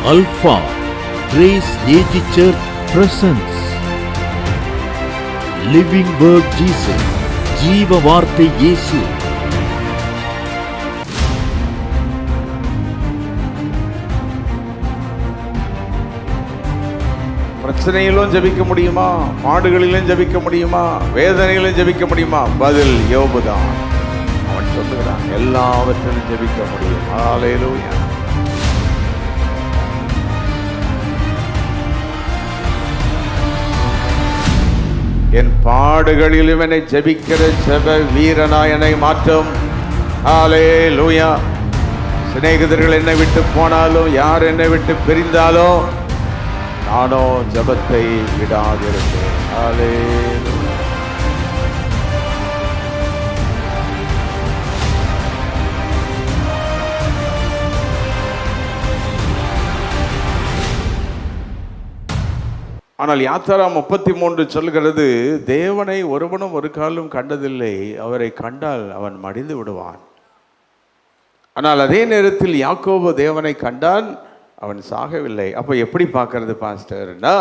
Alpha Grace AG Church presents Living Word Jesus, ஜீவ வார்த்தை இயேசு. பிரச்சனையிலும் ஜெபிக்க முடியுமா? பாடுகளிலும் ஜெபிக்க முடியுமா? வேதனையிலும் ஜெபிக்க முடியுமா? பதில் யோபு தான். அவன் சொல்லுகிறான், எல்லாவற்றிலும் ஜெபிக்க முடியும். ஹல்லேலூயா. என் பாடுகளிலும் என்னை ஜெபிக்கிற ஜெப வீரனாய் என்னை மாற்றும். ஹல்லேலூயா. சிநேகிதர்கள் என்னை விட்டு போனாலும், யார் என்னை விட்டு பிரிந்தாலும், நானோ ஜெபத்தை விடாதிருப்பேன். ஹல்லேலூயா. ஆனால் யாத்திரா 33 சொல்கிறது, தேவனை ஒருவனும் ஒரு காலம் கண்டதில்லை, அவரை கண்டால் அவன் மடிந்து விடுவான். ஆனால் அதே நேரத்தில் யாக்கோபு தேவனை கண்டான், அவன் சாகவில்லை. அப்போ எப்படி பார்க்கறது பாஸ்டர்னா,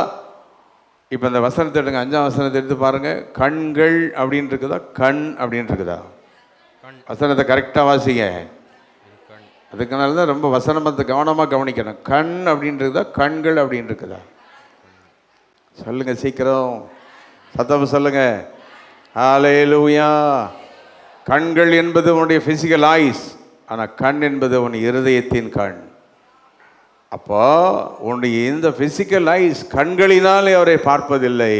இப்போ இந்த வசனத்தை எடுங்க, 5ஆம் வசனத்தை எடுத்து பாருங்க. கண்கள் அப்படின்னு இருக்குதா, கண் அப்படின்னு இருக்குதா? வசனத்தை கரெக்டாக வாசிங்க. அதுக்குனால தான் ரொம்ப வசனத்தை கவனமாக கவனிக்கணும். கண் அப்படின்னு இருக்குதா, கண்கள் அப்படின்னு இருக்குதா? சொல்லுங்க சீக்கிரம், சத்தம் சொல்லுங்க. ஹல்லேலூயா. கண்கள் என்பது உன்னுடைய பிசிக்கல் ஐஸ், ஆனால் கண் என்பது உன் இருதயத்தின் கண். அப்போ உன்னுடைய இந்த பிசிக்கல் ஐஸ் கண்களினாலே அவரை பார்ப்பதில்லை,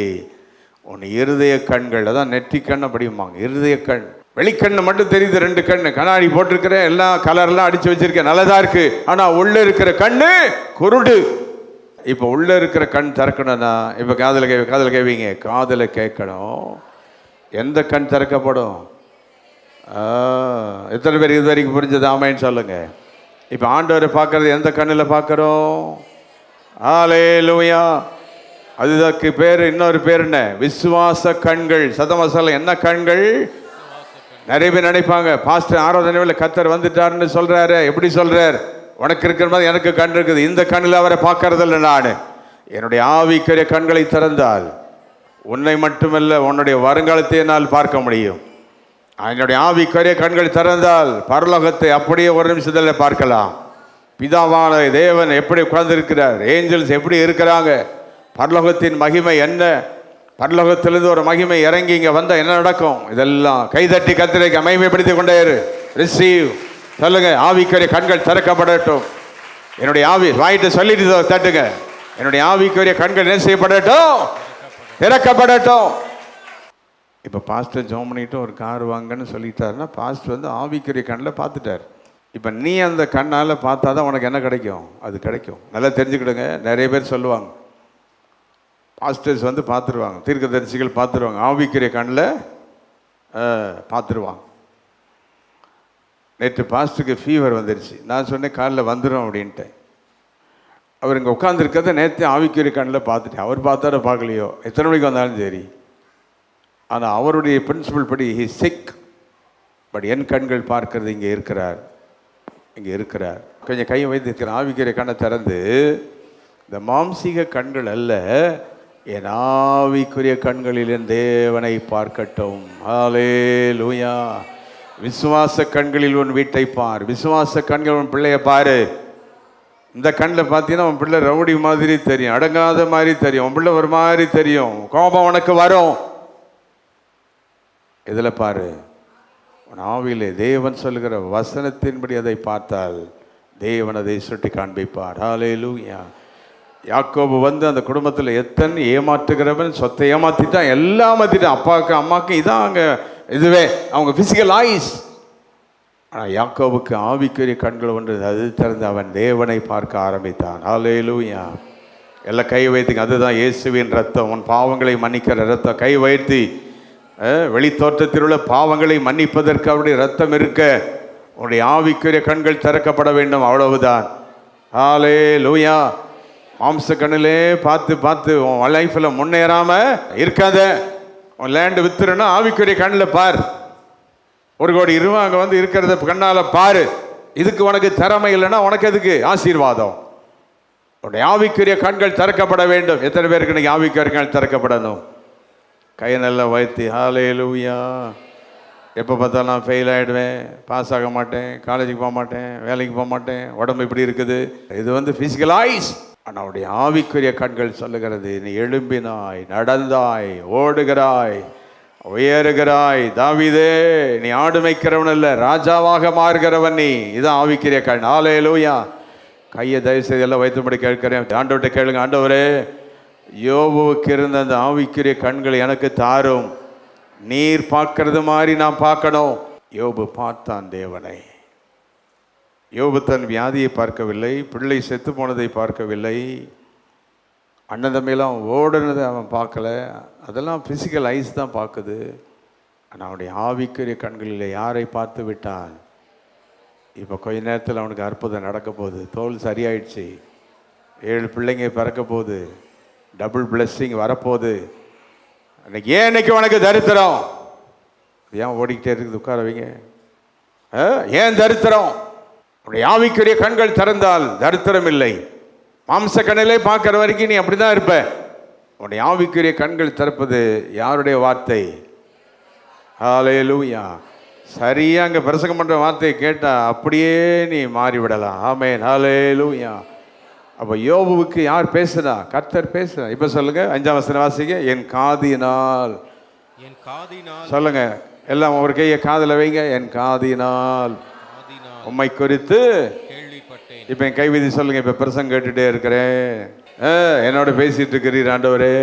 உன் இருதய கண்கள், அதான் நெற்றி கண் அப்படிம்பாங்க. இருதய கண், வெளிக்கண்ணு மட்டும் தெரியுது, 2 கண்ணு கண்ணாடி போட்டிருக்கிறேன், எல்லா கலர்லாம் அடிச்சு வச்சிருக்கேன், நல்லதா இருக்கு. ஆனால் உள்ள இருக்கிற கண்ணு குருடு. இப்போ உள்ளே இருக்கிற கண் திறக்கணும்னா, இப்போ காதில் கேட்பீங்க, காதில் கேட்கணும். எந்த கண் திறக்கப்படும்? எத்தனை பேர் இது வரைக்கும் புரிஞ்சது? ஆமைன்னு சொல்லுங்க. இப்போ ஆண்டவரை பார்க்கறது எந்த கண்ணில் பார்க்குறோம்? ஹல்லேலூயா. அதுக்கு பேர், இன்னொரு பேர் என்ன? விசுவாச கண்கள். சத்தமா சொல்ல, என்ன கண்கள்? நிறைய பேர் நினைப்பாங்க, பாஸ்டர் ஆராதனையில் கர்த்தர் வந்துட்டாருன்னு சொல்றாரு. எப்படி சொல்றார்? உனக்கு இருக்கிற மாதிரி எனக்கு கண் இருக்குது. இந்த கண்ணில் அவரை பார்க்கறதில்லை. நான் என்னுடைய ஆவிக்குரிய கண்களை திறந்தால் உன்னை மட்டுமல்ல, உன்னுடைய வருங்காலத்தை என்னால் பார்க்க முடியும். என்னுடைய ஆவிக்குரிய கண்கள் திறந்தால் பரலோகத்தை அப்படியே ஒரு நிமிஷத்தில் பார்க்கலாம். பிதாவான தேவன் எப்படி உட்கார்ந்திருக்கிறார், ஏஞ்சல்ஸ் எப்படி இருக்கிறாங்க, பரலோகத்தின் மகிமை என்ன, பரலோகத்திலிருந்து ஒரு மகிமை இறங்கி இங்கே வந்தால் என்ன நடக்கும், இதெல்லாம் கைதட்டி கர்த்தரை மகிமைப்படுத்தி கொண்டே இரு. ரிசீவ் சொல்லுங்க. ஆவிக்குரிய கண்கள் திறக்கப்படட்டும். என்னுடைய ஆவி வாயிட்டு சொல்லிட்டு தட்டுங்க. என்னுடைய ஆவிக்குரிய கண்கள் என்ன செய்யப்படட்டும்? திறக்கப்படட்டும். இப்போ பாஸ்டர் ஜோம் பண்ணிட்டு ஒரு கார் வாங்கன்னு சொல்லிட்டாருன்னா, பாஸ்டர் வந்து ஆவிக்குரிய கண்ணில் பார்த்துட்டார். இப்போ நீ அந்த கண்ணால் பார்த்தா தான் உனக்கு என்ன கிடைக்கும்? அது கிடைக்கும். நல்லா தெரிஞ்சுக்கிடுங்க. நிறைய பேர் சொல்லுவாங்க, பாஸ்டர்ஸ் வந்து பார்த்துருவாங்க, தீர்க்கதரிசிகள் பார்த்துருவாங்க, ஆவிக்குரிய கண்ணில் பார்த்துருவாங்க. நேற்று பாஸ்டருக்கு ஃபீவர் வந்துடுச்சு. நான் சொன்னேன் காலில் வந்துடும் அப்படின்ட்டு. அவர் இங்கே உட்காந்துருக்கிறத நேற்று ஆவிக்குரிய கண்ணில் பார்த்துட்டேன். அவர் பார்த்தாரோ பார்க்கலையோ, எத்தனை மணிக்கு வந்தாலும் சரி. ஆனால் அவருடைய பிரின்சிபல் படி ஹி சிக், பட் என் கண்கள் பார்க்கறது இங்கே இருக்கிறார், இங்கே இருக்கிறார். கொஞ்சம் கையை வைத்து இருக்கிற ஆவிக்குரிய கண்ணை திறந்து, இந்த மாம்சீக கண்கள் அல்ல, என் ஆவிக்குரிய கண்களில் என் தேவனை பார்க்கட்டும். ஹல்லேலூயா. விசுவாச கண்களில் உன் வீட்டை பார், விசுவாச கண்கள் உன் பிள்ளைய பாரு. இந்த கண்ணில் பார்த்தீங்கன்னா உன் பிள்ளை ரவுடி மாதிரி தெரியும், அடங்காத மாதிரி தெரியும், உன் பிள்ளை ஒரு மாதிரி தெரியும், கோபம் உனக்கு வரும். இதில் பாரு, உன் ஆவியிலே தேவன் சொல்லுகிற வசனத்தின்படி அதை பார்த்தால் தேவன் அதை சுட்டி காண்பிப்பார். ஹல்லேலூயா. யாக்கோபு வந்து அந்த குடும்பத்தில் எத்தனை ஏமாற்றுகிறவன், சொத்தை ஏமாற்றிட்டான், எல்லாம் மாற்றிட்டான், அப்பாவுக்கு அம்மாவுக்கு. இதான் அங்கே இதுவே அவங்க பிசிக்கல் ஐஸ். ஆனால் யாக்கோபுக்கு ஆவிக்குரிய கண்கள் ஒன்று, அது திறந்து அவன் தேவனை பார்க்க ஆரம்பித்தான். ஹல்லேலூயா. எல்லாம் கை வைத்துங்க. அதுதான் இயேசுவின் ரத்தம், உன் பாவங்களை மன்னிக்கிற ரத்தம். கை வைத்து வெளி தோற்றத்தில் உள்ள பாவங்களை மன்னிப்பதற்கு அவருடைய ரத்தம் இருக்க உன்னுடைய ஆவிக்குரிய கண்கள் திறக்கப்பட வேண்டும். அவ்வளவுதான். ஹல்லேலூயா. மாம்ச கண்ணிலே பார்த்து பார்த்து உன் லைஃப்பில் முன்னேறாமல் இருக்காத. உன் லேண்டு வித்துருன்னா ஆவிக்குரிய கண்ணில் பார். 1 கோடி ரூபா அங்கே வந்து இருக்கிறத கண்ணால் பாரு. இதுக்கு உனக்கு திறமை இல்லைன்னா உனக்கு எதுக்கு ஆசீர்வாதம்? உன்னுடைய ஆவிக்குரிய கண்கள் திறக்கப்பட வேண்டும். எத்தனை பேருக்கு இன்னைக்கு ஆவிக்குரிய கண்கள் திறக்கப்படணும்? கையை நல்லா வைத்து ஹல்லேலூயா. எப்போ பார்த்தாலும் நான் ஃபெயில் ஆகிடுவேன், பாஸ் ஆக மாட்டேன், காலேஜுக்கு போக மாட்டேன், வேலைக்கு போக மாட்டேன், உடம்பு இப்படி இருக்குது. இது ஃபிசிக்கல் ஐஸ். ஆனால் அவருடைய ஆவிக்குரிய கண்கள் சொல்லுகிறது, நீ எழும்பினாய், நடந்தாய், ஓடுகிறாய், உயருகிறாய். தாவீதே, நீ ஆடு மேய்க்கிறவன் அல்ல, ராஜாவாக மாறுகிறவன் நீ. இதான் ஆவிக்குரிய கண். ஹல்லேலூயா. கையை தயவு செய்து எல்லாம் வைத்தும்படி கேட்கிறேன். ஆண்டவர்கிட்ட கேளுங்க, ஆண்டவரே யோபுவுக்கு இருந்த அந்த ஆவிக்குரிய கண்கள் எனக்கு தாரும். நீர் பார்க்கறது மாதிரி நான் பார்க்கணும். யோபு பார்த்தான் தேவனை. யோபு தன் வியாதியை பார்க்கவில்லை, பிள்ளை செத்து போனதை பார்க்கவில்லை, அண்ணன் தம்பியெல்லாம் ஓடுனதை அவன் பார்க்கல. அதெல்லாம் ஃபிசிக்கல் ஐஸ் தான் பார்க்குது. ஆனால் அவனுடைய ஆவிக்குரிய கண்களில் யாரை பார்த்து விட்டான்? இப்போ கொஞ்ச நேரத்தில் அவனுக்கு அற்புதம் நடக்க போகுது. தோல் சரியாயிடுச்சு, 7 பிள்ளைங்க பிறக்க போகுது, டபுள் பிளெஸ்ஸிங் வரப்போகுது. அன்னைக்கு ஏன் இன்னைக்கு உனக்கு தரித்திரம்? ஏன் ஓடிக்கிட்டே இருக்குது? உட்கார வைங்க. ஏன் தரித்திரம்? உடைய ஆவிக்குரிய கண்கள் திறந்தால் தரித்திரம் இல்லை. மாம்ச கண்ணிலே பார்க்குற வரைக்கும் நீ அப்படி தான் இருப்ப. உடைய ஆவிக்குரிய கண்கள் திறப்பது யாருடைய வார்த்தை? ஹல்லேலூயா. சரியா அங்கே பிரசங்கம் பண்ணுற வார்த்தையை கேட்டால் அப்படியே நீ மாறிவிடலாம். ஆமென். ஹல்லேலூயா. அப்போ யோபுவுக்கு யார் பேசுனா? கர்த்தர் பேசுனா. இப்போ சொல்லுங்க, 5ஆம் வசனம் வாசிங்க. என் காதினால் சொல்லுங்க, எல்லாம் ஒரு கையை காதில் வைங்க. என் காதினால் உம்மை குறித்து கேள்விப்பட்டேன். இப்போ என் கைவிதி சொல்லுங்க. இப்போ பிரசங்கம் கேட்டுட்டே இருக்கிறேன், என்னோட பேசிட்டு இருக்கிறீர் ஆண்டவரே,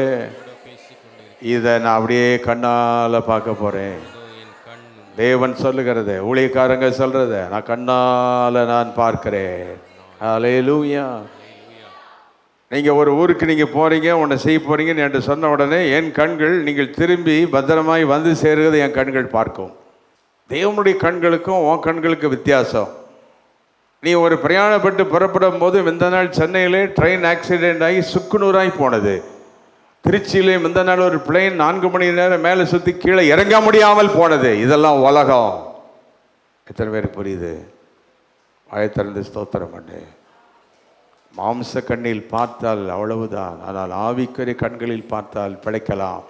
இதை நான் அப்படியே கண்ணால் பார்க்க போறேன். தேவன் சொல்லுகிறது, ஊழியக்காரங்க சொல்றத நான் கண்ணால் நான் பார்க்கிறேன். ஹல்லேலூயா. நீங்கள் ஒரு ஊருக்கு நீங்கள் போகிறீங்க, ஒன்று செய்ய போகிறீங்கன்னு என்று சொன்ன உடனே என் கண்கள் நீங்கள் திரும்பி பத்திரமாய் வந்து சேருகிறதை என் கண்கள் பார்க்கும். தேவனுடைய கண்களுக்கும் உன் கண்களுக்கு வித்தியாசம். நீ ஒரு பிரயாணப்பட்டு புறப்படும் போது இந்த நாள் சென்னையிலே ட்ரெயின் ஆக்சிடெண்ட் ஆகி சுக்குநூறாய் போனது. திருச்சியிலே இந்த நாள் ஒரு பிளேன் 4 மணி நேரம் மேலே சுற்றி கீழே இறங்க முடியாமல் போனது. இதெல்லாம் உலகம். எத்தனை பேருக்கு புரியுது? வாயத்திறந்து ஸ்தோத்திரம் பண்ணு. மாம்ச கண்ணில் பார்த்தால் அவ்வளவுதான், ஆனால் ஆவிக்குரிய கண்களில் பார்த்தால் பிழைக்கலாம்.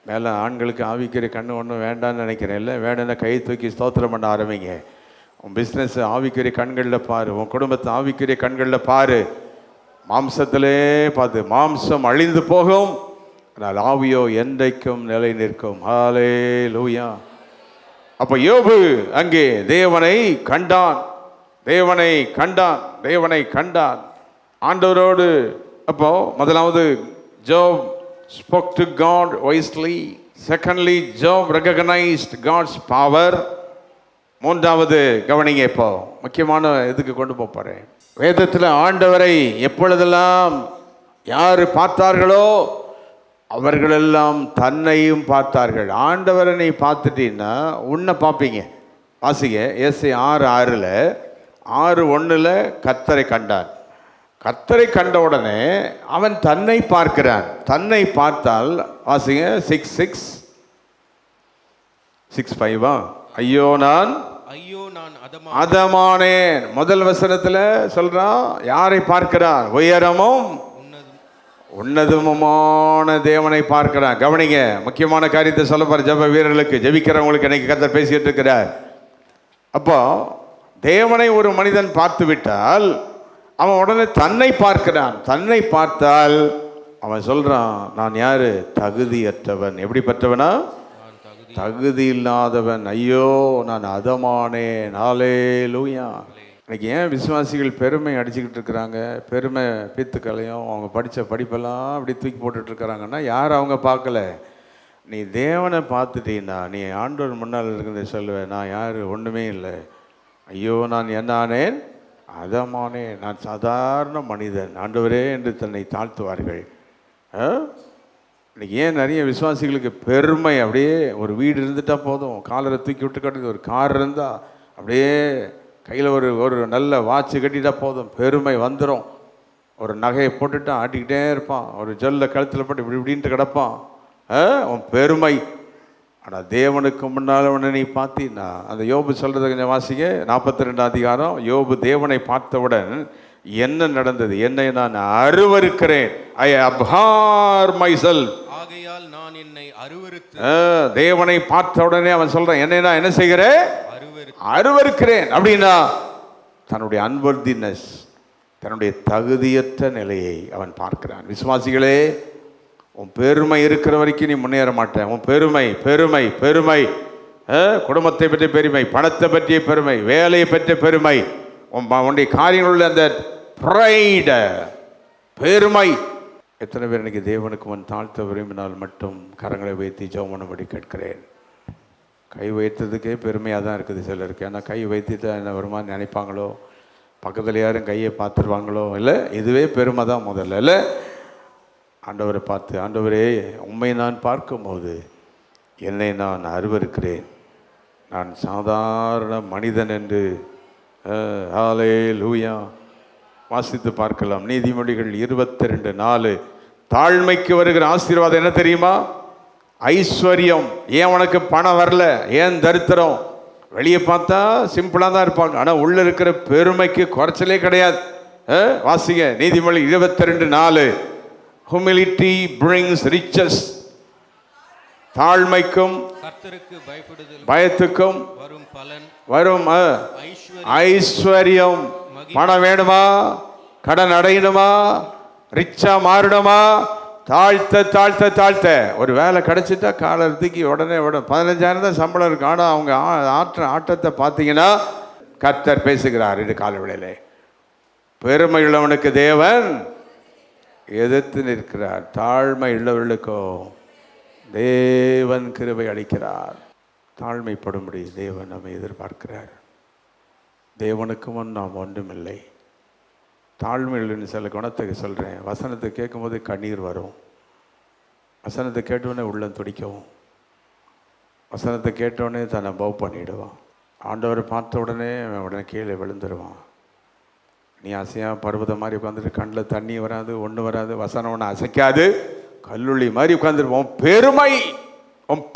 மேலே ஆண்களுக்கு ஆவிக்குரிய கண்ணு ஒன்றும் வேண்டான்னு நினைக்கிறேன். இல்லை, வேணும்னா கை தூக்கி ஸ்தோத்திரம் பண்ண ஆரம்பிங்க. உன் பிஸ்னஸ் ஆவிக்குரிய கண்களில் பாரு, உன் குடும்பத்தை ஆவிக்குரிய கண்களில் பாரு. மாம்சத்திலே பார்த்து மாம்சம் அழிந்து போகும், ஆனால் ஆவியோ என்றைக்கும் நிலை நிற்கும். ஹல்லேலூயா. அப்போ யோபு அங்கே தேவனை கண்டான், தேவனை கண்டான், தேவனை கண்டான் ஆண்டவரோடு. அப்போ முதலாவது ஜோப் spoke to God wisely. Secondly, Job recognized God's power. மூன்றாவது கவனிங்க, இப்போ முக்கியமான இதுக்கு கொண்டு போறேன். வேதத்தில் ஆண்டவரை எப்பொழுதெல்லாம் யார் பார்த்தார்களோ அவர்களெல்லாம் தன்னையும் பார்த்தார்கள். ஆண்டவரை நீ பார்த்துட்டீங்கன்னா உன்னை பார்ப்பீங்க. வாசிங்க, ஏசாயா 6:6, 6:1 கர்த்தரை கண்டான். கர்த்தரை கண்ட உடனே அவன் தன்னை பார்க்கிறான். தன்னை பார்த்தால் வாசிங்க 6:5. ஐயோ நான் அதமானேன். முதல் வசனத்துல சொல்றான், யாரை பார்க்கிறான்? உயரமும் உன்னதமுமான தேவனை பார்க்கிறான். கவனிங்க, முக்கியமான காரியத்தை சொல்ல போற ஜெப வீரர்களுக்கு, ஜெபிக்கிறவங்களுக்கு இன்னைக்கு கர்த்தர் பேசிட்டு இருக்கிறார். அப்போ தேவனை ஒரு மனிதன் பார்த்து விட்டால் அவன் உடனே தன்னை பார்க்கிறான். தன்னை பார்த்தால் அவன் சொல்றான், நான் யாரு? தகுதியற்றவன். எப்படிப்பட்டவனா? தகுதி இல்லாதவன். ஐயோ நான் அதமானேன். ஹல்லேலூயா. இன்னைக்கு ஏன் விசுவாசிகள் பெருமை அடிச்சுக்கிட்டு இருக்கிறாங்க? பெருமை பித்துக்களையும் அவங்க படித்த படிப்பெல்லாம் அப்படி தூக்கி போட்டுட்டு இருக்கிறாங்கன்னா யார் அவங்க பார்க்கல. நீ தேவனை பார்த்துட்டீங்கன்னா நீ ஆண்டவர் முன்னால் இருக்கிறத சொல்லுவேன், நான் யார்? ஒன்றுமே இல்லை. ஐயோ நான் என்னானேன்? அதமானே. நான் சாதாரண மனிதன், ஆண்டவரே என்று தன்னை தாழ்த்துவார்கள். இன்னைக்கு ஏன் நிறைய விசுவாசிகளுக்கு பெருமை? அப்படியே ஒரு வீடு இருந்துட்டா போதும், காலரை தூக்கி விட்டு கட்டுறது, ஒரு கார் இருந்தால் அப்படியே கையில் ஒரு நல்ல வாட்சு கட்டிட்டா போதும், பெருமை வந்துடும். ஒரு நகையை போட்டுட்டா ஆட்டிக்கிட்டே இருப்பான், ஒரு ஜல்ல கழுத்தில் போட்டு இப்படி இப்படின்ட்டு கிடப்பான், அவன் பெருமை. ஆனால் தேவனுக்கு முன்னால் உடனே நீ பார்த்தீங்கன்னா, அந்த யோபு சொல்கிறத கொஞ்சம் வாசிங்க. 42 அதிகாரம். யோபு தேவனை பார்த்தவுடன் என்ன நடந்தது? என்னை நான் அருவருக்கிறேன். ஐ abhor myself. ஆகையால் நான் என்னை அருவருத்து. தேவனை பார்த்த உடனே அவன் சொல்றான், என்னை நான் என்ன செய்கிறேன்? அருவருக்கிறேன். அப்படின்னா தன்னுடைய அன்வர்தினஸ், தன்னுடைய தகுதியற்ற நிலையை அவன் பார்க்கிறான். விசுவாசிகளே, உன் பெருமை இருக்கிற வரைக்கும் நீ முன்னேற மாட்டேன். உன் பெருமை பெருமை பெருமை, குடும்பத்தை பற்றிய பெருமை, பணத்தை பற்றிய பெருமை, வேலையை பற்றிய பெருமை, உன்னுடைய காரியங்களுள்ள அந்த ப்ரைட பெருமை. எத்தனை பேர் இன்னைக்கு தேவனுக்கு முன் தாழ்த்த விரும்பினால் மட்டும் கரங்களை வைத்து ஜெபம் பண்ணும்படி கேட்கிறேன். கை வைத்ததுக்கே பெருமையாக தான் இருக்குது சிலருக்கு. ஏன்னா கை வைத்துட்டு என்ன வருமானு நினைப்பாங்களோ, பக்கத்தில் யாரும் கையை பார்த்துருவாங்களோ, இல்லை இதுவே பெருமை தான் முதல்ல. இல்லை, ஆண்டவரை பார்த்து, ஆண்டவரே உம்மை நான் பார்க்கும்போது என்னை நான் அருவருக்கிறேன், நான் சாதாரண மனிதன் என்று ஹல்லேலூயா வாசித்து பார்க்கலாம். நீதிமொழிகள் 22:4. தாழ்மைக்கு வருகிற ஆசீர்வாதம் என்ன தெரியுமா? ஐஸ்வர்யம். ஏன் உனக்கு பணம் வரல? ஏன் தரித்திரம்? வெளியே பார்த்தா சிம்பிளாக தான் இருப்பாங்க, ஆனால் உள்ள இருக்கிற பெருமைக்கு குறைச்சலே கிடையாது. வாசிங்க நீதிமொழி 22:4. Humility brings riches. தாழ்மைக்கும் பயத்துக்கும் வரும் ஐஸ்வர்யம். பணம் வேணுமா? கடன் அடையணுமா? ரிச்சா மாறணுமா? தாழ்த்த தாழ்த்த தாழ்த்த ஒரு வேலை கிடைச்சிட்டா காலத்துக்கு உடனே 15,000 தான் சம்பளம் இருக்கு. ஆனால் அவங்க ஆட்டத்தை பார்த்தீங்கன்னா கர்த்தர் பேசுகிறார் இது கால வேளையிலே. பெருமை உள்ளவனுக்கு தேவன் எதிர்த்து நிற்கிறார், தாழ்மை உள்ளவர்களுக்கோ தேவன் கிருபை அளிக்கிறார். தாழ்மைப்படும்படி தேவன் நம்மை எதிர்பார்க்கிறார். தேவனுக்கு முன் நாம் ஒன்றுமில்லை. தாழ்மைன்னு சில குணத்தை சொல்கிறேன். வசனத்தை கேட்கும்போது கண்ணீர் வரும், வசனத்தை கேட்டவுடனே உள்ளம் துடிக்கவும், வசனத்தை கேட்டவுடனே தன்னை பவ் பண்ணிவிடுவான். ஆண்டவரை பார்த்த உடனே கீழே விழுந்துருவான். நீ அசையாக பருவத மாதிரி உட்காந்துட்டு கண்ணில் தண்ணி வராது, ஒன்று வராது, வசனம் ஒன்று அசைக்காது, கல்லுள்ளி மாதிரி உட்காந்துருப்போம். பெருமை,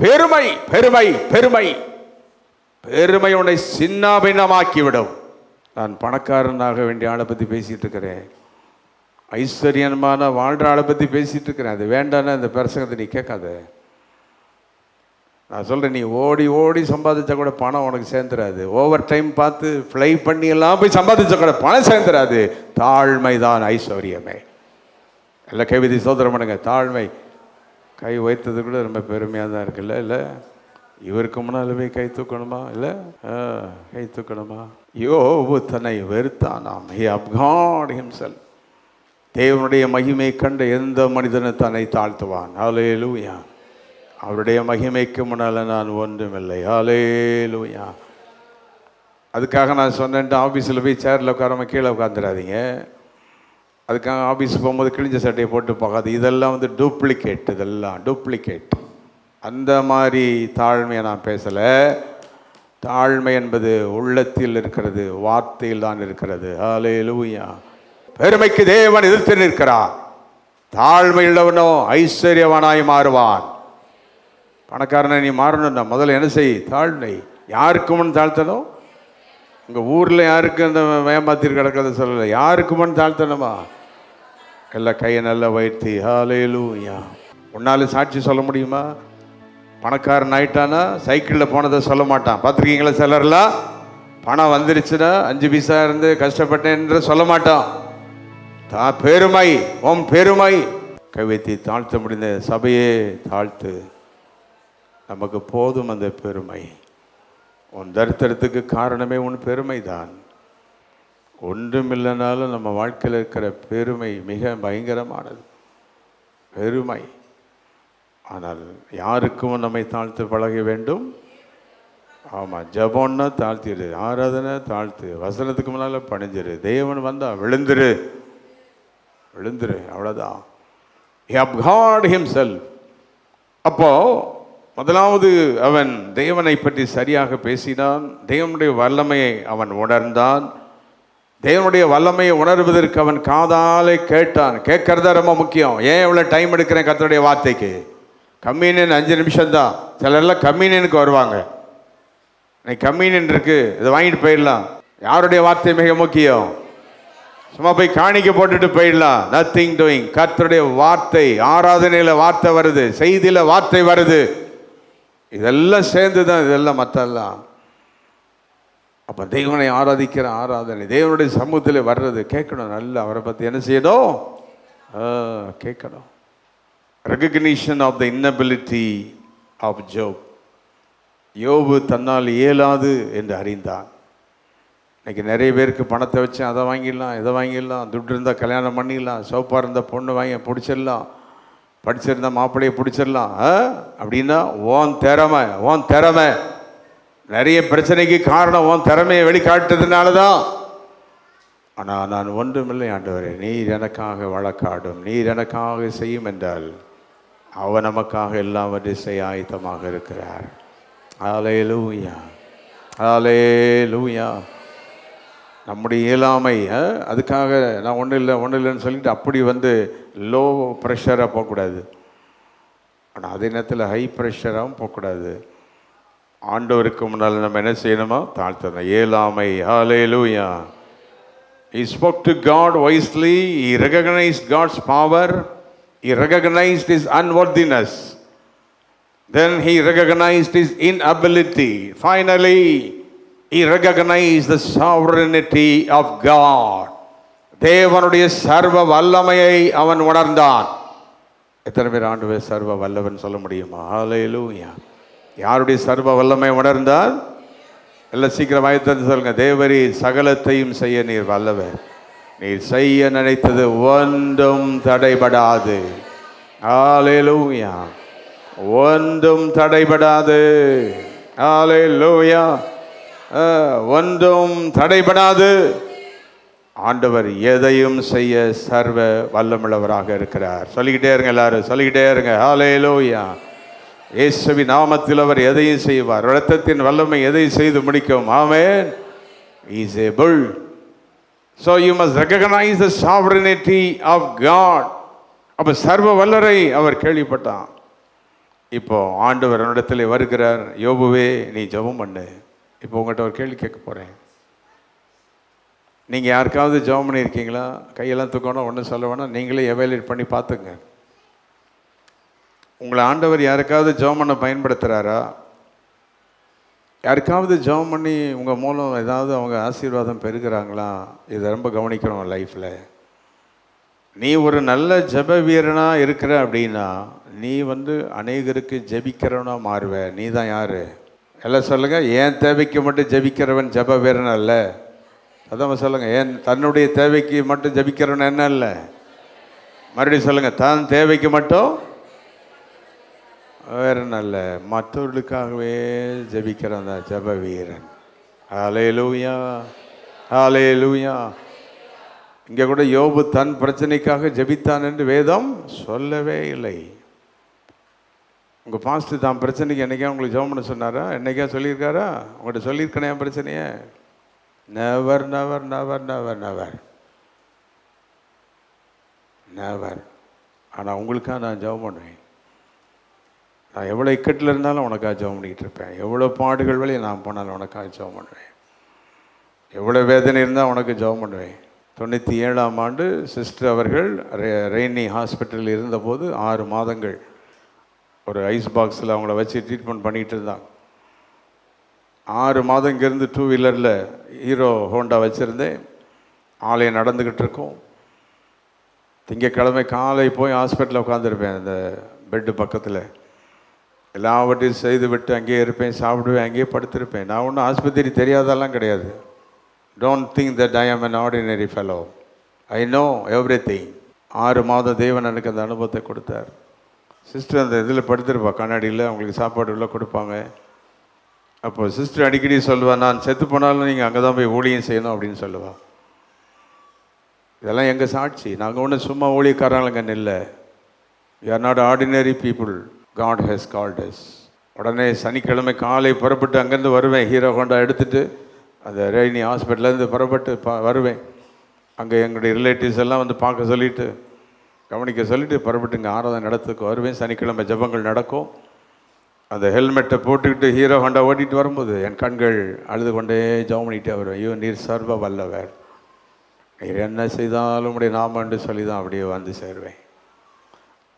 பெருமை பெருமை பெருமை பெருமை உன்னை சின்னாபின்னமாக்கிவிடும். நான் பணக்காரனாக வேண்டிய ஆளை பற்றி பேசிகிட்டு இருக்கிறேன், ஐஸ்வர்யமான வாழ்கிற ஆளை பற்றி பேசிகிட்டு இருக்கிறேன். அது வேண்டான்னு அந்த பிரசங்கத்தை நீ கேட்காத. நான் சொல்கிறேன், நீ ஓடி ஓடி சம்பாதிச்சா கூட பணம் உனக்கு சேர்ந்துடாது. ஓவர் டைம் பார்த்து ஃப்ளை பண்ணி எல்லாம் போய் சம்பாதிச்சா கூட பணம் சேர்ந்துடாது. தாழ்மை தான் ஐஸ்வர்யமே. எல்லாம் கைவிதி சோதரம் பண்ணுங்க. தாழ்மை. கை வைத்தது கூட ரொம்ப பெருமையாக தான் இருக்குல்ல. இல்லை, இவருக்கு முன்னாலுமே கை தூக்கணுமா? இல்லை, கை தூக்கணுமா? யோபு தன்னை வெறுத்தானாம். He abhorred himself. தேவனுடைய மகிமை கண்ட எந்த மனிதனும் தன்னை தாழ்த்துவான். ஹல்லேலூயா. அவருடைய மகிமைக்கு முன்னால் நான் ஒன்றுமில்லை. ஹல்லேலூயா. அதுக்காக நான் சொன்னேன்ட்டு ஆஃபீஸில் போய் சேரில் உட்காராம கீழே உட்காந்துடாதீங்க. அதுக்காக ஆஃபீஸுக்கு போகும்போது கிழிஞ்ச சட்டையை போட்டு போகாது. இதெல்லாம் டூப்ளிகேட். இதெல்லாம் டூப்ளிகேட். அந்த மாதிரி தாழ்மையை நான் பேசலை. தாழ்மை என்பது உள்ளத்தில் இருக்கிறது, வார்த்தையில் தான் இருக்கிறது. ஹல்லேலூயா. பெருமைக்கு தேவன் எதிர்த்து நிற்கிறார். தாழ்மை உள்ளவனோ ஐஸ்வர்யவானாய் மாறுவான். பணக்காரனை நீ மாறணும்னா முதல்ல என்ன செய்? தாழ்மை. யாருக்கு முன் தாழ்த்தணும்? உங்கள் ஊரில் யாருக்கு அந்த ஏமாத்திட்டு கிடக்கிறத சொல்லலை, யாருக்கு முன் தாழ்த்தணுமா? எல்லாம் கையை நல்லா வைத்து ஹல்லேலூயா. உன்னாலும் சாட்சி சொல்ல முடியுமா? பணக்காரன் ஆயிட்டானா சைக்கிளில் போனதை சொல்ல மாட்டான். பார்த்துருக்கீங்களா? சிலர்லாம் பணம் வந்துருச்சுன்னா 5 பைசா இருந்து கஷ்டப்பட்டேன்ற சொல்ல மாட்டான். பெருமை, பெருமை. கைவைத்தி தாழ்த்த முடிந்த சபையே தாழ்த்து. நமக்கு போதும் அந்த பெருமை. உன் தரித்திரத்துக்கு காரணமே உன் பெருமை தான். ஒன்றும் இல்லைனாலும் நம்ம வாழ்க்கையில் இருக்கிற பெருமை மிக பயங்கரமானது. பெருமை. ஆனால் யாருக்கும் நம்மை தாழ்த்து பழக வேண்டும். ஆமாம், ஜபம்னா தாழ்த்திடு, ஆராதனை தாழ்த்து, வசனத்துக்கு முன்னால் பணிஞ்சிரு, தேவன் வந்தா விழுந்துரு விழுந்துரு, அவ்வளோதான். He abhorred himself. அப்போ முதலாவது அவன் தேவனை பற்றி சரியாக பேசினான். தேவனுடைய வல்லமையை அவன் உணர்ந்தான். தேவனுடைய வல்லமையை உணர்வதற்கு அவன் காதாலே கேட்டான். கேட்கறதா ரொம்ப முக்கியம். ஏன் இவ்வளோ டைம் எடுக்கிறேன் கர்த்தருடைய வார்த்தைக்கு? கம்யூனியன் 5 நிமிஷம்தான். சிலர்லாம் கம்யூனியனுக்கு வருவாங்க. இன்னைக்கு கம்யூனியன் இருக்கு, இதை வாங்கிட்டு போயிடலாம். யாருடைய வார்த்தை மிக முக்கியம்? சும்மா போய் காணிக்க போட்டுட்டு போயிடலாம். Nothing doing. கர்த்தருடைய வார்த்தை, ஆராதனையில வார்த்தை வருது, செய்தியில வார்த்தை வருது, இதெல்லாம் சேர்ந்து தான் இதெல்லாம் மற்றெல்லாம். அப்போ தெய்வனை ஆராதிக்கிற ஆராதனை, தேவனுடைய சமூகத்தில் வர்றது கேட்கணும். நல்லா அவரை பற்றி என்ன செய்யணும்? கேட்கணும். Recognition of the inability of Job. யோபு தன்னால் இயலாது என்று அறிந்தான். இன்னைக்கு நிறைய பேருக்கு பணத்தை வச்சு அதை வாங்கிடலாம், இதை வாங்கிடலாம், துட்டு இருந்தால் கல்யாணம் பண்ணிடலாம், சோப்பாக இருந்தால் பொண்ணு வாங்கி பிடிச்சிடலாம், படிச்சிருந்தா மாப்பிள்ளையை பிடிச்சிடலாம். அப்படின்னா ஓன் திறமை. நிறைய பிரச்சனைக்கு காரணம் உன் திறமையை வெளிக்காட்டுறதுனால தான். ஆனால் நான் ஒன்றுமில்லை ஆண்டவரே, நீர் எனக்காக வழக்காடும், நீர் எனக்காக செய்யும் என்றால் அவர் நமக்காக எல்லாவற்றையும் செய்ய ஆயத்தமாக இருக்கிறார். ஹல்லேலூயா, ஹல்லேலூயா. நம்முடைய இயலாமை, அதுக்காக நான் ஒன்றும் இல்லைன்னு சொல்லிட்டு அப்படி லோ ப்ரெஷராக போகக்கூடாது. ஆனால் அதே நேரத்தில் ஹை ப்ரெஷராகவும் போகக்கூடாது. ஆண்டவருக்கு முன்னால் நம்ம என்ன செய்யணுமா? தாழ்த்தணும். இயலாமை. ஹல்லேலூயா. He spoke to God wisely. He recognized God's power. He recognized his unworthiness. Then he recognized his inability. Finally, he recognized the sovereignty of God. தேவனுடைய சர்வ வல்லமையை அவன் உணர்ந்தான். எத்தனை பேர் ஆண்டவர் சர்வ வல்லவன் சொல்ல முடியுமா? ஹல்லேலூயா. யாருடைய சர்வ வல்லமை உணர்ந்தால்? எல்லாம் சீக்கிரம் வாய்த்தது சொல்லுங்க. தேவரீ சகலத்தையும் செய்ய நீர் வல்லவர். நீர் செய்ய நினைத்தது ஒன்றும் தடைபடாது. ஹல்லேலூயா. ஒன்றும் தடைபடாது. ஹல்லேலூயா. ஒன்றும் தடைபடாது. ஆண்டவர் எதையும் செய்ய சர்வ வல்லமுள்ளவராக இருக்கிறார். சொல்லிக்கிட்டே இருங்க, எல்லாரும் சொல்லிக்கிட்டே இருங்க. ஹல்லேலூயா. இயேசுவின் நாமத்தில் அவர் எதையும் செய்வார். இரத்தத்தின் வல்லமை எதை செய்து முடிக்கும். ஆமென். He is able. So you must recognize the sovereignty of God. அப்ப சர்வ வல்லரை அவர் கேள்விப்பட்டான். இப்போ ஆண்டவர் என்னிடத்தில் வருகிறார். யோபுவே, நீ ஜெபம் பண்ணு. இப்போ உங்கள்கிட்ட ஒரு கேள்வி கேட்க போகிறேன். நீங்கள் யாருக்காவது ஜெபம் பண்ணியிருக்கீங்களா? கையெல்லாம் தூக்கணும், ஒன்றும் சொல்ல வேணாம், நீங்களே எவாலுவேட் பண்ணி பார்த்துங்க. உங்களை ஆண்டவர் யாருக்காவது ஜெபம் பண்ண பயன்படுத்துகிறாரா? யாருக்காவது ஜெபம் பண்ணி உங்கள் மூலம் ஏதாவது அவங்க ஆசீர்வாதம் பெறுகிறாங்களா? இதை ரொம்ப கவனிக்கணும் லைஃப்பில். நீ ஒரு நல்ல ஜெப வீரனாக இருக்கிற அப்படின்னா நீ அநேகருக்கு ஜெபிக்கிறவனா மாறுவ. நீ தான் யார்? எல்லாம் சொல்லுங்கள். ஏன் தேவைக்கு மட்டும் ஜெபிக்கிறவன் ஜெப வீரன் அல்ல. அதான் சொல்லுங்கள். ஏன் தன்னுடைய தேவைக்கு மட்டும் ஜெபிக்கிறவன் என்ன இல்லை? மறுபடியும் சொல்லுங்கள். தான் தேவைக்கு மட்டும் வேற நல்ல, மற்றவர்களுக்காகவே ஜெபிக்கிறவன் தான் ஜெப வீரன். ஹல்லேலூயா, ஹல்லேலூயா. இங்கே கூட யோபு தன் பிரச்சனைக்காக ஜெபித்தான் என்று வேதம் சொல்லவே இல்லை. உங்கள் பாஸ்டர் தான் பிரச்சனைக்கு என்னைக்கா உங்களுக்கு ஜெபம் பண்ண சொன்னாரா? என்னைக்கா சொல்லியிருக்காரா? உங்கள்கிட்ட சொல்லியிருக்கனே என் பிரச்சனையே? Never never never never never never. ஆனால் உங்களுக்காக நான் ஜெபம் பண்ணுவேன். நான் எவ்வளோ இக்கட்டில் இருந்தாலும் உனக்காக ஜெபம் பண்ணிக்கிட்டு இருப்பேன். எவ்வளோ பாடுகள் வழியை நான் போனாலும் உனக்காக ஜெபம் பண்ணுவேன். எவ்வளோ வேதனை இருந்தால் உனக்கு ஜெபம் பண்ணுவேன். 97ஆம் ஆண்டு சிஸ்டர் அவர்கள் ரெய்னி ஹாஸ்பிட்டலில் இருந்தபோது 6 மாதங்கள் ஒரு ஐஸ் பாக்ஸில் அவங்கள வச்சு ட்ரீட்மெண்ட் பண்ணிகிட்டு இருந்தாங்க. 6 மாதம் இங்கேருந்து 2 வீலரில் ஹீரோ ஹோண்டா வச்சுருந்தேன். ஆலயம் நடந்துக்கிட்டு இருக்கோம். திங்கக்கிழமை காலை போய் ஹாஸ்பிட்டலில் உட்காந்துருப்பேன். அந்த பெட்டு பக்கத்தில் எல்லாவற்றையும் செய்து விட்டு அங்கேயே இருப்பேன், சாப்பிடுவேன், அங்கேயே படுத்திருப்பேன். நான் ஒன்றும் ஆஸ்பத்திரி தெரியாதெல்லாம் கிடையாது. டோன்ட் திங்க் தட் ஐ ஆம் an ordinary fellow. I know every thing. 6 மாதம் தேவன் எனக்கு அந்த அனுபவத்தை கொடுத்தார். சிஸ்டர் அந்த இதில் படுத்திருப்பா, கண்ணாடியில் அவங்களுக்கு சாப்பாடு உள்ள கொடுப்பாங்க. அப்போ சிஸ்டர் அடிக்கடி சொல்லுவாள், நான் செத்து போனாலும் நீங்கள் அங்கே தான் போய் ஊழியம் செய்யணும் அப்படின்னு சொல்லுவாள். இதெல்லாம் எங்கள் சாட்சி. நாங்கள் ஒன்றும் சும்மா ஊழியக்காரங்களுங்க இல்லை. We are not ordinary people. God has called us. உடனே சனிக்கிழமை காலை புறப்பட்டு அங்கேருந்து வருவேன். ஹீரோ ஹோண்டா எடுத்துகிட்டு அந்த ரெய்னி ஹாஸ்பிட்டலேருந்து புறப்பட்டு வருவேன். அங்கே எங்களுடைய ரிலேட்டிவ்ஸ் எல்லாம் பார்க்க சொல்லிவிட்டு கவனிக்க சொல்லிவிட்டு புறப்பட்டு இங்கே ஆராதனை நடத்துக்கு வருவேன். சனிக்கிழமை ஜெபங்கள் நடக்கும். அந்த ஹெல்மெட்டை போட்டுக்கிட்டு ஹீரோ ஹோண்டா ஓட்டிகிட்டு வரும்போது என் கண்கள் அழுது கொண்டே ஜெபம் பண்ணிகிட்டே வருவேன். ஐயோ, நீர் சர்வ வல்லவர், நீர் என்ன செய்தாலும் உடைய நாம என்று சொல்லி தான் அப்படியே வந்து சேருவேன்.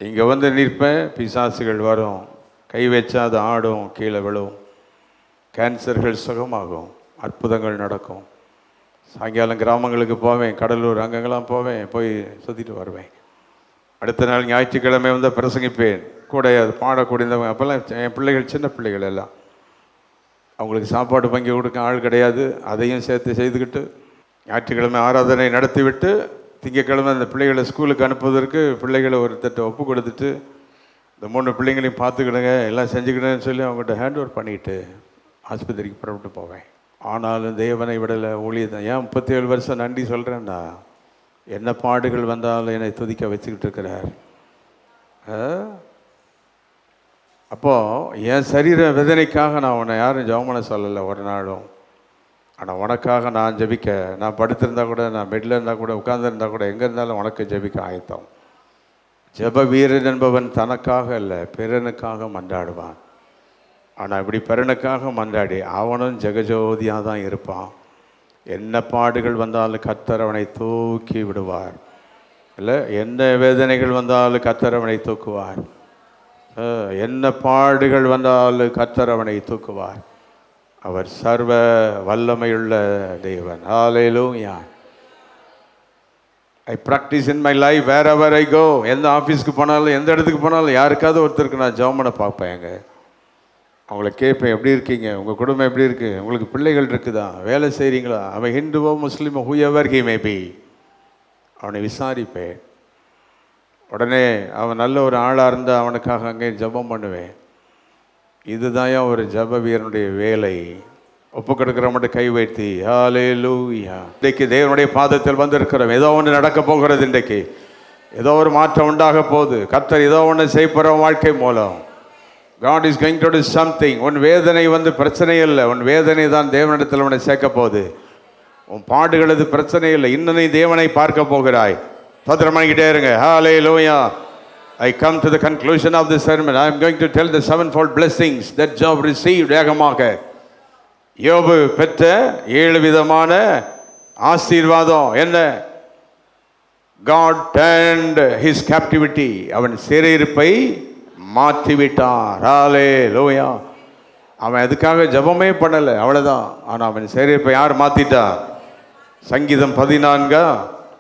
இங்கே வந்து நிற்பேன், பிசாசுகள் வரும், கை வச்சா அது ஆடும், கீழே விழும், கேன்சர்கள் சுகமாகும், அற்புதங்கள் நடக்கும். சாயங்காலம் கிராமங்களுக்கு போவேன், கடலூர் அங்கங்கெல்லாம் போவேன், போய் சுற்றிட்டு வருவேன். அடுத்த நாள் ஞாயிற்றுக்கிழமை வந்து பிரசங்கிப்பேன், கூட அது பாடக்கூடியவங்க. அப்போல்லாம் என் பிள்ளைகள் சின்ன பிள்ளைகள் எல்லாம், அவங்களுக்கு சாப்பாடு பங்கி கொடுக்க ஆள் கிடையாது. அதையும் சேர்த்து செய்துக்கிட்டு ஞாயிற்றுக்கிழமை ஆராதனை நடத்திவிட்டு திங்கக்கிழமை அந்த பிள்ளைகளை ஸ்கூலுக்கு அனுப்புவதற்கு பிள்ளைகளை ஒருத்தட்ட ஒப்பு கொடுத்துட்டு இந்த 3 பிள்ளைங்களையும் பார்த்துக்கிடுங்க, எல்லாம் செஞ்சுக்கிடுன்னு சொல்லி அவங்ககிட்ட ஹேண்ட் ஓவர் பண்ணிவிட்டு ஆஸ்பத்திரிக்கு புறப்பட்டு போவேன். ஆனாலும் தேவனை விடலை, ஊழியதான். ஏன் 37 வருஷம் நன்றி சொல்கிறேன்டா, என்ன பாடுகள் வந்தாலும் என்னை துதிக்க வச்சுக்கிட்டு இருக்கிறார். அப்போது என் சரீர வேதனைக்காக நான் உன்னை யாரும் ஜெபம் பண்ண சொல்லலை ஒரு நாளும். ஆனால் உனக்காக நான் ஜெபிக்க, நான் படுத்திருந்தா கூட, நான் பெட்டில் இருந்தால் கூட, உட்கார்ந்துருந்தா கூட, எங்கே இருந்தாலும் உனக்கு ஜெபிக்க ஆயத்தம். ஜெப வீரன் என்பவன் தனக்காக இல்லை, பிறனுக்காக மன்றாடுவான். ஆனால் இப்படி பிறனுக்காக மன்றாடி அவனும் ஜெகஜோதியாக தான் இருப்பான். என்ன பாடுகள் வந்தாலும் கர்த்தர் அவனை தூக்கி விடுவார். இல்லை, என்ன வேதனைகள் வந்தாலும் கர்த்தர் அவனை தூக்குவார். என்ன பாடுகள் வந்தாலும் கர்த்தர் அவனை தூக்குவார். அவர் சர்வ வல்லமையுள்ள தேவன். Hallelujah. I practise in my life wherever I go. எந்த ஆஃபீஸ்க்கு போனாலும், எந்த இடத்துக்கு போனாலும் யாருக்காவது ஒருத்தருக்கு நான் ஜெபம் பண்ண பார்ப்பேங்க. அவங்கள கேட்பேன், எப்படி இருக்கீங்க, உங்கள் குடும்பம் எப்படி இருக்குது, உங்களுக்கு பிள்ளைகள் இருக்குதா, வேலை செய்கிறீங்களா, அவன் ஹிந்துவோ முஸ்லீமோ ஹூஎவர் ஹி மே பி, அவனை விசாரிப்பேன். உடனே அவன் நல்ல ஒரு ஆளாக இருந்தால் அவனுக்காக அங்கே ஜெபம் பண்ணுவேன். இதுதான் ஒரு ஜெப வீரனுடைய வேலை. ஒப்பு கொடுக்குற மட்டும் கை வைத்து ஹல்லேலூயா. இன்றைக்கு தேவனுடைய பாதத்தில் வந்திருக்கிறோம். ஏதோ ஒன்று நடக்க போகிறது. இன்றைக்கு ஏதோ ஒரு மாற்றம் உண்டாக போகுது. கர்த்தர் ஏதோ ஒன்று செய்யப்படுற வாழ்க்கை மூலம். God is going to do something. உன் வேதனை வந்து பிரச்சனை இல்லை, உன் வேதனை தான் தேவனிடத்தில் உன்னை சேர்க்க போகுது. உன் பாடுகள் அது பிரச்சனை இல்லை, இன்னும் நீ தேவனை பார்க்க போகிறாய். பத்திரமாகிட்டே இருங்க. Hallelujah. I come to the conclusion of the sermon. I am going to tell the sevenfold blessings that Job received. வேகமாக யோபு பெற்ற 7 விதமான ஆசீர்வாதம் என்ன? God turned his captivity. அவன் சிறையிருப்பை மாற்றிவிட்டார். ஹல்லேலூயா. அவன் அதுக்காக ஜெபமே பண்ணலை, அவ்வளோதான். ஆனால் அவன் சிறையிருப்பை யார் மாற்றிட்டா? சங்கீதம் 14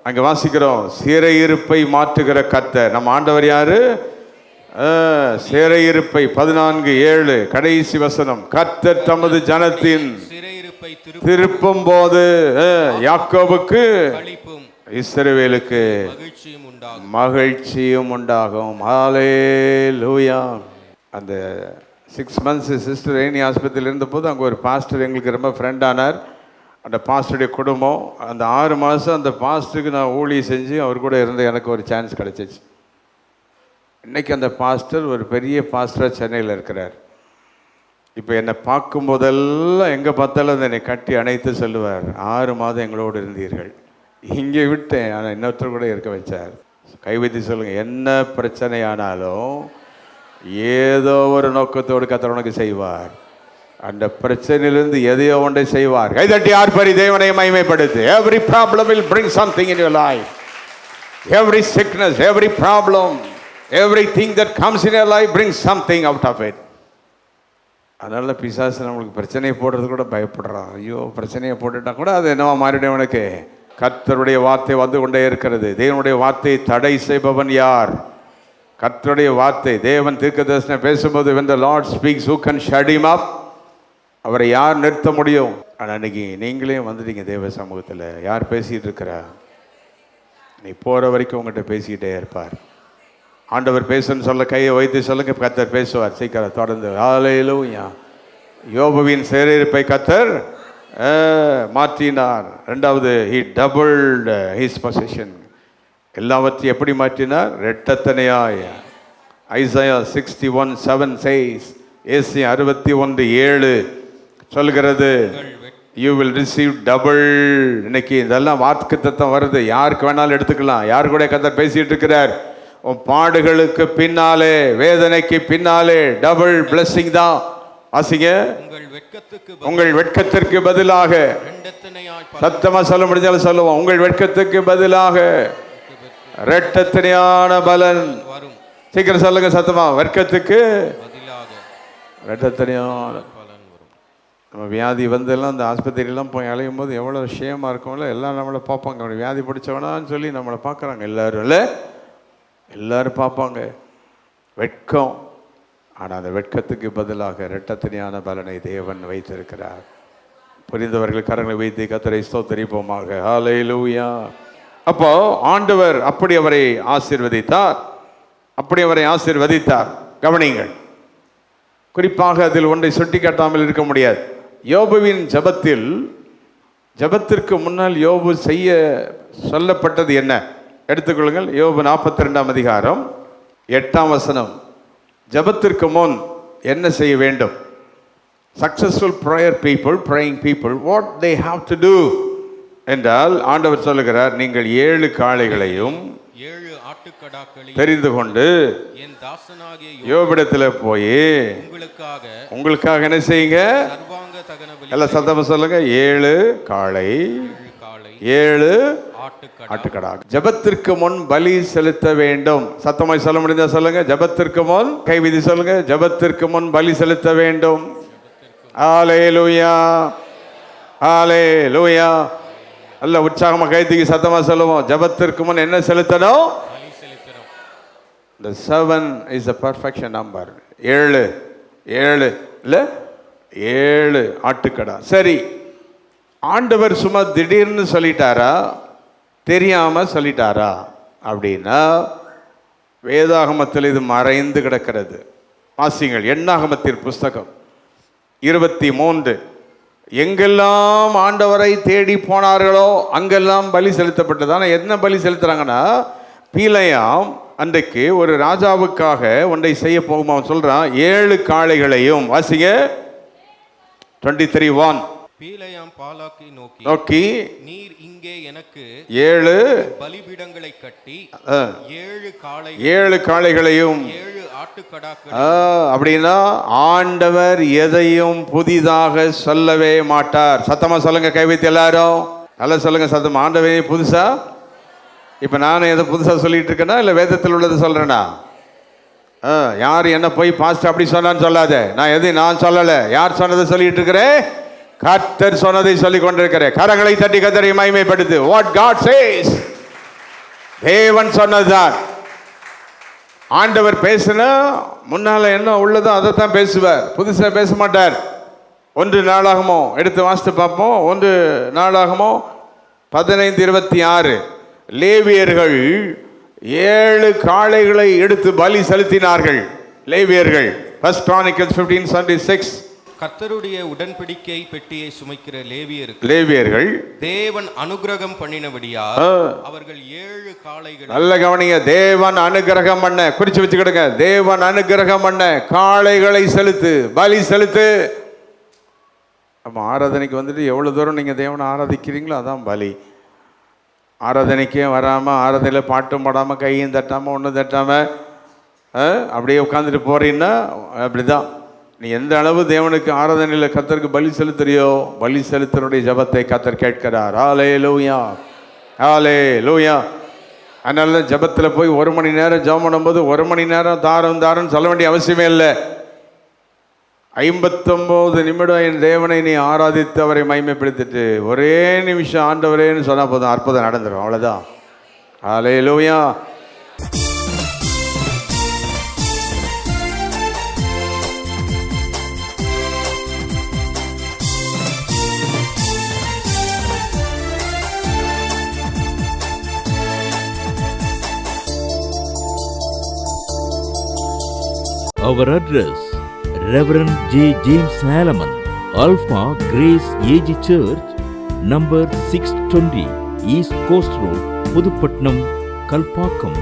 அங்கே வாசிக்கிறோம், சிறையிருப்பை மாற்றுகிற கர்த்தர். நம்ம ஆண்டவர் யாரு? சிறையிருப்பை 14:7 கடைசி வசனம். கர்த்தர் தமது ஜனத்தின் சிறையிருப்பை திருப்பும் போது யாக்கோபுக்கு இஸ்ரவேலுக்கு மகிழ்ச்சியும் உண்டாகும். ஹல்லேலூயா. அந்த 6 months சிஸ்டர் ரேணி ஆஸ்பத்திரியில் இருந்தபோது அங்கே ஒரு பாஸ்டர் எங்களுக்கு ரொம்ப ஃப்ரெண்ட் ஆனார். அந்த பாஸ்டருடைய குடும்பம், அந்த 6 மாதம் அந்த பாஸ்டருக்கு நான் ஊழியம் செஞ்சு அவர் கூட இருந்த எனக்கு ஒரு சான்ஸ் கிடச்சிச்சு. இன்றைக்கி அந்த பாஸ்டர் ஒரு பெரிய பாஸ்டராக சென்னையில் இருக்கிறார். இப்போ என்னை பார்க்கும்போதெல்லாம் எங்கே பார்த்தாலும் என்னை கட்டி அணைத்து சொல்லுவார், 6 மாதம் எங்களோடு இருந்தீர்கள். இங்கே விட்டேன், ஆனால் இன்னொருத்தர் கூட இருக்க வச்சார். கைவைத்தி சொல்லுங்கள், என்ன பிரச்சனை ஆனாலும் ஏதோ ஒரு நோக்கத்தோடு கர்த்தர் உனக்கு செய்வார். அந்த பிரச்சனையிலிருந்து எதையோ ஒன்றை செய்வார். கைதட்டி ஆர்ப்பரி தேவனை மகிமைப்படுத்து. Every problem will bring something in your life. Every sickness, every problem, everything that comes in your life brings something out of it. அதனால பிசாசு நம்மளுக்கு பிரச்சனையை போடுறது கூட பயப்படுறான். ஐயோ, பிரச்சனையை போட்டுட்டா கூட அது என்னவா மாறிடும் உனக்கு. கர்த்தருடைய வார்த்தை வந்து கொண்டே இருக்கிறது. தேவனுடைய வார்த்தையை தடை செய்பவன் யார்? கர்த்தருடைய வார்த்தை. தேவன் தீர்க்கதரிசனம் பேசும்போது when the Lord speaks, who can shut him up? அவரை யார் நிறுத்த முடியும்? ஆனால் அன்றைக்கி நீங்களே வந்துட்டீங்க தேவ சமூகத்தில். யார் பேசிகிட்டு இருக்கிறா? நீ போகிற வரைக்கும் உங்கள்கிட்ட பேசிக்கிட்டே இருப்பார். ஆண்டவர் பேசுன்னு சொல்ல கையை வைத்து சொல்லுங்க, கர்த்தர் பேசுவார். சீக்கிரம் தொடர்ந்து. ஹல்லேலூயா. யோபுவின் சிறையிருப்பை கர்த்தர் மாற்றினார். 2வது, he doubled his possession. எல்லாவற்றையும் எப்படி மாற்றினார்? இரட்டத்தனையாய். ஐசாயா 61:7 says, ஏசாயா 61:7 சொல்கிறது, you will receive double. இன்னைக்கு இதெல்லாம் வாக்கு தத்தம் வருது, யாருக்கு வேணாலும் எடுத்துக்கலாம். யார் கூட கர்த்தர் பேசிட்டு இருக்கிறார்? உன் பாடுகளுக்கு பின்னாலே, வேதனைக்கு பின்னாலே டபுள் பிளெஸிங் தான். ஆசிங்க, உங்கள் வெட்கத்திற்கு பதிலாக சத்தமா சொல்ல முடிஞ்சாலும் சொல்லுவோம். உங்கள் வெட்கத்துக்கு பதிலாக இரட்டத்தனையான பலன் வரும். சீக்கிரம் சொல்லுங்க சத்தமா. வெட்கத்துக்கு பதிலாக இரட்டத்தனையான பலன் வரும். நம்ம வியாதி வந்தெல்லாம் அந்த ஆஸ்பத்திரியெல்லாம் போய் அலையும் போது எவ்வளோ விஷயமா இருக்கும்ல. எல்லாம் நம்மளை பார்ப்பாங்க, அவனை வியாதி பிடிச்சவனான்னு சொல்லி நம்மளை பார்க்குறாங்க எல்லாரும். இல்லை, எல்லாரும் பார்ப்பாங்க. வெட்கம். ஆனால் அந்த வெட்கத்துக்கு பதிலாக இரட்டத்தனையான பலனை தேவன் வைத்திருக்கிறார். புரிந்தவர்கள் கரங்களை வைத்து கர்த்தரை ஸ்தோத்திரிப்போமாக. ஹல்லேலூயா. அப்போ ஆண்டவர் அப்படி அவரை ஆசீர்வதித்தார். கவனிங்கள், குறிப்பாக அதில் ஒன்றை சுட்டி காட்டாமல் இருக்க முடியாது. யோபுவின் ஜெபத்திற்கு முன்னால் யோபு செய்ய சொல்லப்பட்டது என்ன? எடுத்துக்கொள்ளுங்கள். யோபு 42 அதிகாரம் 8 வசனம். ஜெபத்திற்கு முன் என்ன செய்ய வேண்டும்? Successful praying people what they have to do என்றால் ஆண்டவர் சொல்லுகிறார், நீங்கள் 7 காளைகளையும் 7 ஆட்டுக்கடாக்களையும் தெரிந்து கொண்டு என் தாசனாகிய யோபிடத்தில் போய் உங்களுக்காக என்ன செய்யுங்க? சர்வாங்க தகன பலி. எல்லாம் சத்தமா சொல்லுங்க. 7 காளை 7 ஆட்டுக்கடா. ஜெபத்திற்கு முன் பலி செலுத்த வேண்டும். சத்தமாய் சொல்ல முடிந்தா சொல்லுங்க. ஜெபத்திற்கு முன் கைவிதி சொல்லுங்க. ஜெபத்திற்கு முன் பலி செலுத்த வேண்டும். ஹல்லேலூயா, ஹல்லேலூயா. நல்ல உற்சாகமா கைதிக்கு சத்தமா சொல்லுவோம். ஜெபத்திற்கு முன் என்ன செலுத்தணும்? The 7 is a perfection number. 7 இல்ல 7 ஆட்டுக்கடா. சரி, ஆண்டவர் சும்மா திடீர்னு சொல்லிட்டாரா, தெரியாம சொல்லிட்டாரா அப்படின்னா வேதாகமத்தில் இது மறைந்து கிடக்கிறது. வாசிங்கள் எண்ணாகமத்தின் புஸ்தகம் 23. எங்கெல்லாம் ஆண்டவரை தேடி போனார்களோ அங்கெல்லாம் பலி செலுத்தப்பட்டது. ஆனால் என்ன பலி செலுத்துறாங்கன்னா, பீலையாம் அன்றைக்கு ஒரு ராஜாவுக்காக ஒன்றை செய்ய போகுமா சொல்றான். 7 காளைகளையும் வாசிங்க. 23:1. பீலையாம் பாலாக்கை நோக்கி நீர் இங்கே எனக்கு 7 பலிபீடங்களை கட்டி 7 காளைகளையும் 7 ஆட்டுக்கடாக்கள். அப்படின்னா ஆண்டவர் எதையும் புதிதாக சொல்லவே மாட்டார். சத்தமா சொல்லுங்க கைவித்து எல்லாரும். நல்லா சொல்லுங்க சத்தமா. ஆண்டவர் புதுசா. இப்ப நான் எதை புதுசா சொல்லிட்டு இருக்கேன்னா இல்ல வேதத்தில் உள்ளது சொல்றேனா? யார் என்ன போய் பாஸ்ட் அப்படி சொன்னான்னு சொல்லாத. நான் சொல்லல. யார் சொன்னதை சொல்லிட்டு இருக்கிறேன்? கர்த்தர் சொன்னதை சொல்லிக் கொண்டிருக்கிறேன். கரங்களை தட்டி கர்த்தரை மகிமைப்படுத்து. What God says, தேவன் சொன்னதுதான். ஆண்டவர் பேசினா முன்னால என்ன உள்ளதோ அதை தான் பேசுவார், புதுசா பேச மாட்டார். 1 நாளாகமோ எடுத்து வாசித்து பார்ப்போம். 1 நாளாகமோ 15:26. லேவியர்கள் 7 காளைகளை எடுத்து பலி செலுத்தினார்கள். லேவியர்கள். 1 Chronicles 15:26. கர்த்தருடைய உடன்படிக்கை பெட்டியை சுமைக்கிற லேவியர்கள் தேவன் அனுக்கிரகம் பண்ணினபடியா அவர்கள் 7 காளைகள். நல்ல கவனிங்க. தேவன் அனுக்கிரகம் பண்ண, குறிச்சு வச்சுக்கிடுங்க. தேவன் அனுக்கிரகம் பண்ண காளைகளை செலுத்து, பலி செலுத்து. நம்ம ஆராதனைக்கு வந்துட்டு எவ்வளவு தூரம் நீங்க தேவனை ஆராதிக்கிறீங்களோ அதான் பலி. ஆராதனைக்கே வராம, ஆராதனையில பாட்டும் பாடாம, கையும் தட்டாம, ஒன்றும் தட்டாம அப்படியே உட்காந்துட்டு போறீங்கன்னா அப்படிதான். நீ எந்த அளவு தேவனுக்கு ஆராதனையில் கர்த்தருக்கு பலி செலுத்துறியோ, பலி செலுத்தனுடைய ஜபத்தை கர்த்தர் கேட்கிறார். ஹல்லேலூயா, ஹல்லேலூயா. அதனால ஜபத்தில் போய் 1 மணி நேரம் ஜபம் பண்ணும்போது 1 மணி நேரம் தாரம் சொல்ல வேண்டிய அவசியமே இல்லை. 59 நிமிடம் என் தேவனை நீ ஆராதித்து அவரை மகிமைப்படுத்திட்டு ஒரே நிமிஷம் ஆண்டவரேன்னு சொன்னால் போதும், அற்புதம் நடந்துடும். அவ்வளோதான். ஹல்லேலூயா. Our address, Reverend J. James Salaman, Alpha Grace AG Church, number 620, East Coast Road, Pudupatnam, Kalpakkam,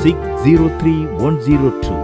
603102.